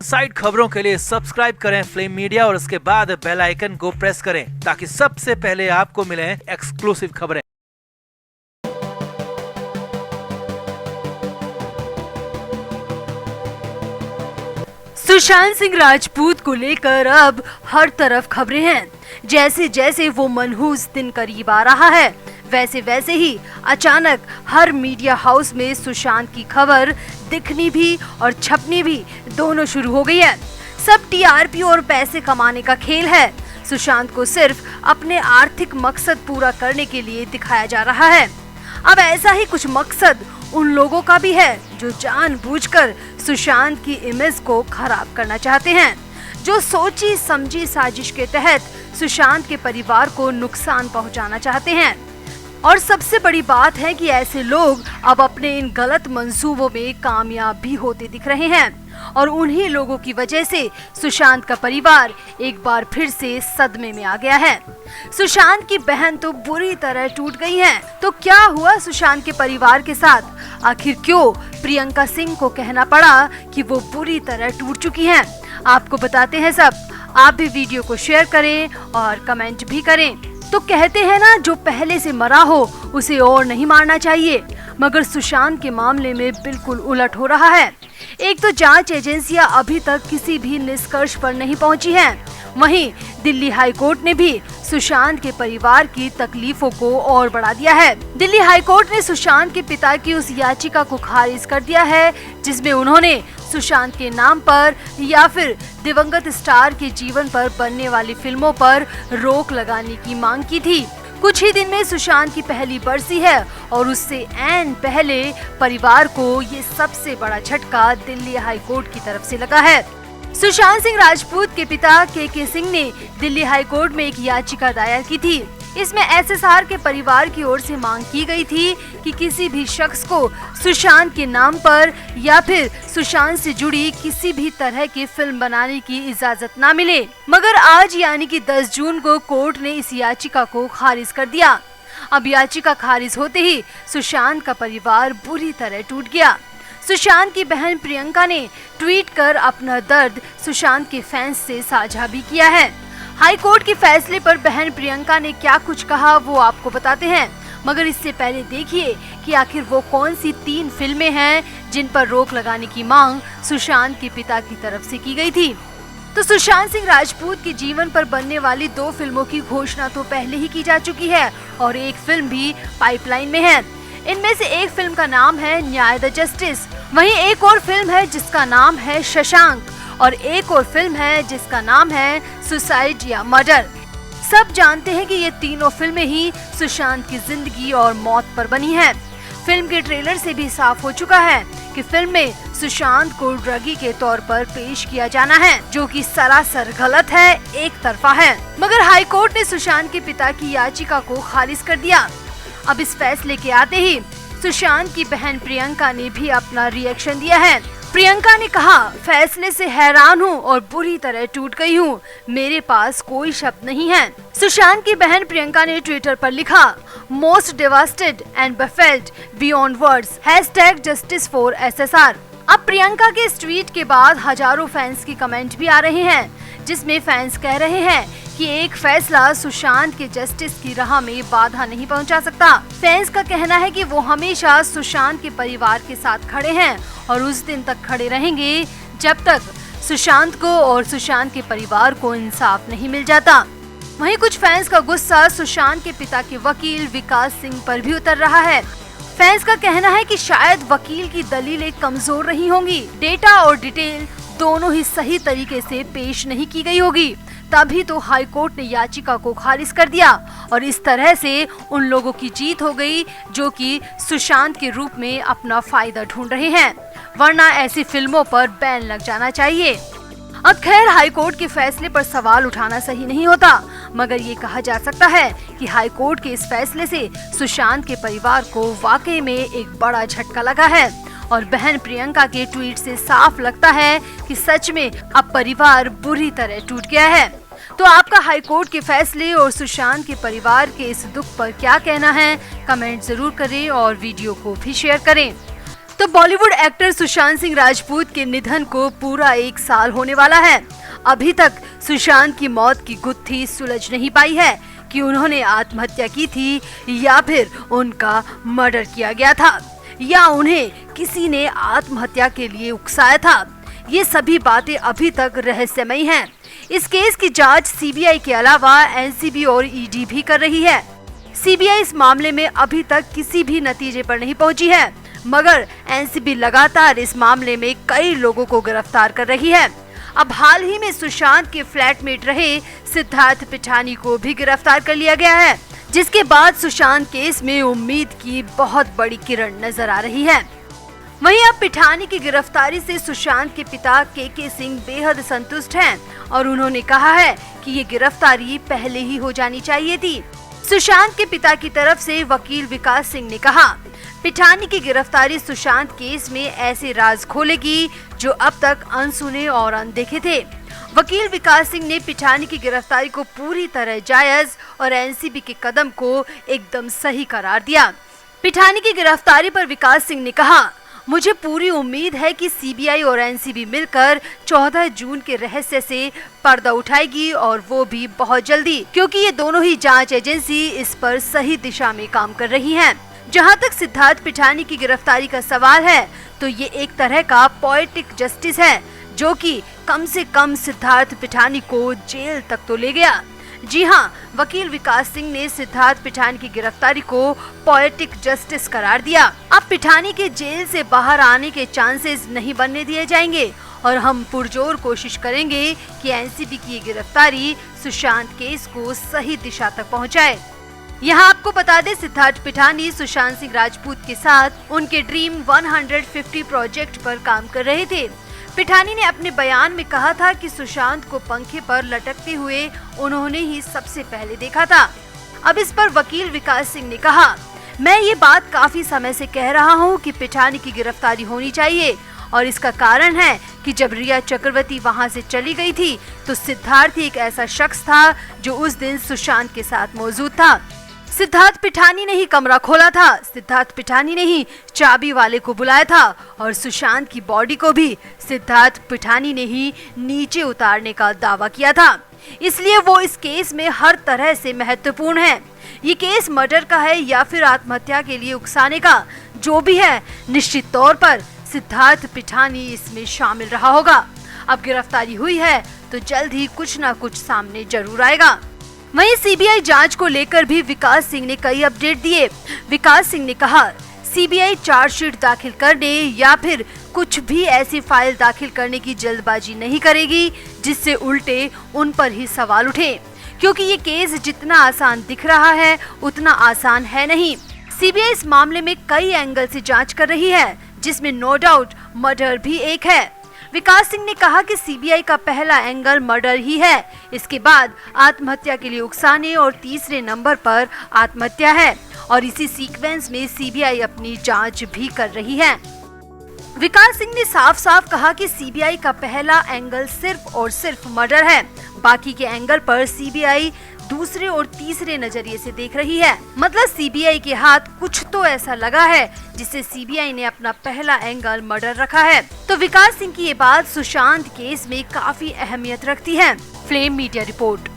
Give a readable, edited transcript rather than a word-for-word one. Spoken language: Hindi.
साइड खबरों के लिए सब्सक्राइब करें फ्लेम मीडिया और उसके बाद बेल आइकन को प्रेस करें ताकि सबसे पहले आपको मिले एक्सक्लूसिव खबरें। सुशांत सिंह राजपूत को लेकर अब हर तरफ खबरें हैं। जैसे जैसे वो मनहूस दिन करीब आ रहा है, वैसे वैसे ही अचानक हर मीडिया हाउस में सुशांत की खबर दिखनी भी और छपनी भी दोनों शुरू हो गई है। सब टीआरपी और पैसे कमाने का खेल है। सुशांत को सिर्फ अपने आर्थिक मकसद पूरा करने के लिए दिखाया जा रहा है। अब ऐसा ही कुछ मकसद उन लोगों का भी है जो जानबूझकर सुशांत की इमेज को खराब करना चाहते हैं, जो सोची समझी साजिश के तहत सुशांत के परिवार को नुकसान पहुंचाना चाहते हैं। और सबसे बड़ी बात है कि ऐसे लोग अब अपने इन गलत मंसूबों में कामयाब भी होते दिख रहे हैं और उन्हीं लोगों की वजह से सुशांत का परिवार एक बार फिर से सदमे में आ गया है। सुशांत की बहन तो बुरी तरह टूट गई है। तो क्या हुआ सुशांत के परिवार के साथ? आखिर क्यों प्रियंका सिंह को कहना पड़ा कि वो बुरी तरह टूट चुकी हैं? आपको बताते हैं सब। आप भी वीडियो को शेयर करें और कमेंट भी करें। तो कहते हैं ना, जो पहले से मरा हो उसे और नहीं मारना चाहिए, मगर सुशांत के मामले में बिल्कुल उलट हो रहा है। एक तो जांच एजेंसियां अभी तक किसी भी निष्कर्ष पर नहीं पहुंची हैं। वहीं दिल्ली हाई कोर्ट ने भी सुशांत के परिवार की तकलीफों को और बढ़ा दिया है। दिल्ली हाई कोर्ट ने सुशांत के पिता की उस याचिका को खारिज कर दिया है जिसमें उन्होंने सुशांत के नाम पर या फिर दिवंगत स्टार के जीवन पर बनने वाली फिल्मों पर रोक लगाने की मांग की थी। कुछ ही दिन में सुशांत की पहली बरसी है और उससे ऐन पहले परिवार को ये सबसे बड़ा झटका दिल्ली हाई कोर्ट की तरफ से लगा है। सुशांत सिंह राजपूत के पिता के सिंह ने दिल्ली हाई कोर्ट में एक याचिका दायर की थी। इसमें एसएसआर के परिवार की ओर से मांग की गई थी कि किसी भी शख्स को सुशांत के नाम पर या फिर सुशांत से जुड़ी किसी भी तरह की फिल्म बनाने की इजाजत न मिले। मगर आज यानी कि 10 जून को कोर्ट ने इस याचिका को खारिज कर दिया। अब याचिका खारिज होते ही सुशांत का परिवार बुरी तरह टूट गया। सुशांत की बहन प्रियंका ने ट्वीट कर अपना दर्द सुशांत के फैंस से साझा भी किया है। हाई कोर्ट के फैसले पर बहन प्रियंका ने क्या कुछ कहा वो आपको बताते हैं, मगर इससे पहले देखिए कि आखिर वो कौन सी 3 फिल्में हैं जिन पर रोक लगाने की मांग सुशांत के पिता की तरफ से की गई थी। तो सुशांत सिंह राजपूत के जीवन पर बनने वाली 2 फिल्मों की घोषणा तो पहले ही की जा चुकी है और एक फिल्म भी पाइपलाइन में है। इनमें से एक फिल्म का नाम है न्याय द जस्टिस, वहीं एक और फिल्म है जिसका नाम है शशांक और एक और फिल्म है जिसका नाम है सुसाइड या मर्डर। सब जानते हैं कि ये तीनों फिल्में ही सुशांत की जिंदगी और मौत पर बनी हैं। फिल्म के ट्रेलर से भी साफ हो चुका है कि फिल्म में सुशांत को ड्रगी के तौर पर पेश किया जाना है, जो कि सरासर गलत है, एक तरफा है। मगर हाई कोर्ट ने सुशांत के पिता की याचिका को खारिज कर दिया। अब इस फैसले के आते ही सुशांत की बहन प्रियंका ने भी अपना रिएक्शन दिया है। प्रियंका ने कहा, फैसले से हैरान हूँ और बुरी तरह टूट गई हूँ, मेरे पास कोई शब्द नहीं है। सुशांत की बहन प्रियंका ने ट्विटर पर लिखा, most devastated and baffled beyond words, #justice for SSR। अब प्रियंका के इस ट्वीट के बाद हजारों फैंस की कमेंट भी आ रहे हैं, जिसमें फैंस कह रहे हैं कि एक फैसला सुशांत के जस्टिस की राह में बाधा नहीं पहुंचा सकता। फैंस का कहना है कि वो हमेशा सुशांत के परिवार के साथ खड़े हैं और उस दिन तक खड़े रहेंगे जब तक सुशांत को और सुशांत के परिवार को इंसाफ नहीं मिल जाता। वहीं कुछ फैंस का गुस्सा सुशांत के पिता के वकील विकास सिंह पर भी उतर रहा है। फैंस का कहना है कि शायद वकील की दलीलें कमजोर रही होंगी, डेटा और डिटेल दोनों ही सही तरीके से पेश नहीं की गई होगी, तभी तो हाई कोर्ट ने याचिका को खारिज कर दिया और इस तरह से उन लोगों की जीत हो गई जो कि सुशांत के रूप में अपना फायदा ढूंढ रहे हैं, वरना ऐसी फिल्मों पर बैन लग जाना चाहिए। अब खैर हाई कोर्ट के फैसले पर सवाल उठाना सही नहीं होता, मगर ये कहा जा सकता है कि हाई कोर्ट के इस फैसले से सुशांत के परिवार को वाकई में एक बड़ा झटका लगा है और बहन प्रियंका के ट्वीट से साफ लगता है कि सच में अब परिवार बुरी तरह टूट गया है। तो आपका हाई कोर्ट के फैसले और सुशांत के परिवार के इस दुख पर क्या कहना है, कमेंट जरूर करें और वीडियो को भी शेयर करें। तो बॉलीवुड एक्टर सुशांत सिंह राजपूत के निधन को पूरा 1 साल होने वाला है। अभी तक सुशांत की मौत की गुत्थी सुलझ नहीं पाई है कि उन्होंने आत्महत्या की थी या फिर उनका मर्डर किया गया था या उन्हें किसी ने आत्महत्या के लिए उकसाया था। ये सभी बातें अभी तक रहस्यमयी हैं। इस केस की जांच सीबीआई के अलावा एनसीबी और ईडी भी कर रही है। सीबीआई इस मामले में अभी तक किसी भी नतीजे पर नहीं पहुंची है, मगर एनसीबी लगातार इस मामले में कई लोगों को गिरफ्तार कर रही है। अब हाल ही में सुशांत के फ्लैटमेट रहे सिद्धार्थ पिठानी को भी गिरफ्तार कर लिया गया है, जिसके बाद सुशांत केस में उम्मीद की बहुत बड़ी किरण नजर आ रही है। वहीं अब पिठानी की गिरफ्तारी से सुशांत के पिता के सिंह बेहद संतुष्ट हैं और उन्होंने कहा है कि ये गिरफ्तारी पहले ही हो जानी चाहिए थी। सुशांत के पिता की तरफ से वकील विकास सिंह ने कहा, पिठानी की गिरफ्तारी सुशांत केस में ऐसे राज खोलेगी जो अब तक अनसुने और अनदेखे थे। वकील विकास सिंह ने पिठानी की गिरफ्तारी को पूरी तरह जायज और एनसीबी के कदम को एकदम सही करार दिया। पिठानी की गिरफ्तारी पर विकास सिंह ने कहा, मुझे पूरी उम्मीद है कि सीबीआई और एनसीबी मिलकर 14 जून के रहस्य से पर्दा उठाएगी और वो भी बहुत जल्दी, क्योंकि ये दोनों ही जांच एजेंसी इस पर सही दिशा में काम कर रही हैं। जहां तक सिद्धार्थ पिठानी की गिरफ्तारी का सवाल है तो ये एक तरह का पोएटिक जस्टिस है जो कि कम से कम सिद्धार्थ पिठानी को जेल तक तो ले गया। जी हाँ, वकील विकास सिंह ने सिद्धार्थ पिठानी की गिरफ्तारी को पोएटिक जस्टिस करार दिया। अब पिठानी के जेल से बाहर आने के चांसेस नहीं बनने दिए जाएंगे और हम पुरजोर कोशिश करेंगे कि एनसीबी की ये गिरफ्तारी सुशांत केस को सही दिशा तक पहुंचाए। यहाँ आपको बता दें, सिद्धार्थ पिठानी सुशांत सिंह राजपूत के साथ उनके ड्रीम 150 प्रोजेक्ट पर काम कर रहे थे। पिठानी ने अपने बयान में कहा था कि सुशांत को पंखे पर लटकते हुए उन्होंने ही सबसे पहले देखा था। अब इस पर वकील विकास सिंह ने कहा, मैं ये बात काफी समय से कह रहा हूँ कि पिठानी की गिरफ्तारी होनी चाहिए और इसका कारण है कि जब रिया चक्रवर्ती वहाँ से चली गई थी तो सिद्धार्थ एक ऐसा शख्स था जो उस दिन सुशांत के साथ मौजूद था। सिद्धार्थ पिठानी ने ही कमरा खोला था, सिद्धार्थ पिठानी ने ही चाबी वाले को बुलाया था और सुशांत की बॉडी को भी सिद्धार्थ पिठानी ने ही नीचे उतारने का दावा किया था। इसलिए वो इस केस में हर तरह से महत्वपूर्ण है। ये केस मर्डर का है या फिर आत्महत्या के लिए उकसाने का, जो भी है निश्चित तौर पर सिद्धार्थ पिठानी इसमें शामिल रहा होगा। अब गिरफ्तारी हुई है तो जल्द ही कुछ न कुछ सामने जरूर आएगा। वहीं सीबीआई जांच को लेकर भी विकास सिंह ने कई अपडेट दिए। विकास सिंह ने कहा, सीबीआई चार्जशीट दाखिल करने या फिर कुछ भी ऐसी फाइल दाखिल करने की जल्दबाजी नहीं करेगी जिससे उल्टे उन पर ही सवाल उठे, क्योंकि ये केस जितना आसान दिख रहा है उतना आसान है नहीं। सीबीआई इस मामले में कई एंगल से जांच कर रही है, जिसमें नो डाउट मर्डर भी एक है। विकास सिंह ने कहा कि सीबीआई का पहला एंगल मर्डर ही है, इसके बाद आत्महत्या के लिए उकसाने और तीसरे नंबर पर आत्महत्या है और इसी सीक्वेंस में सीबीआई अपनी जांच भी कर रही है। विकास सिंह ने साफ साफ कहा कि सीबीआई का पहला एंगल सिर्फ और सिर्फ मर्डर है, बाकी के एंगल पर सीबीआई दूसरे और तीसरे नजरिए से देख रही है। मतलब सीबीआई के हाथ कुछ तो ऐसा लगा है जिससे सीबीआई ने अपना पहला एंगल मर्डर रखा है। तो विकास सिंह की ये बात सुशांत केस में काफी अहमियत रखती है। Flame media report.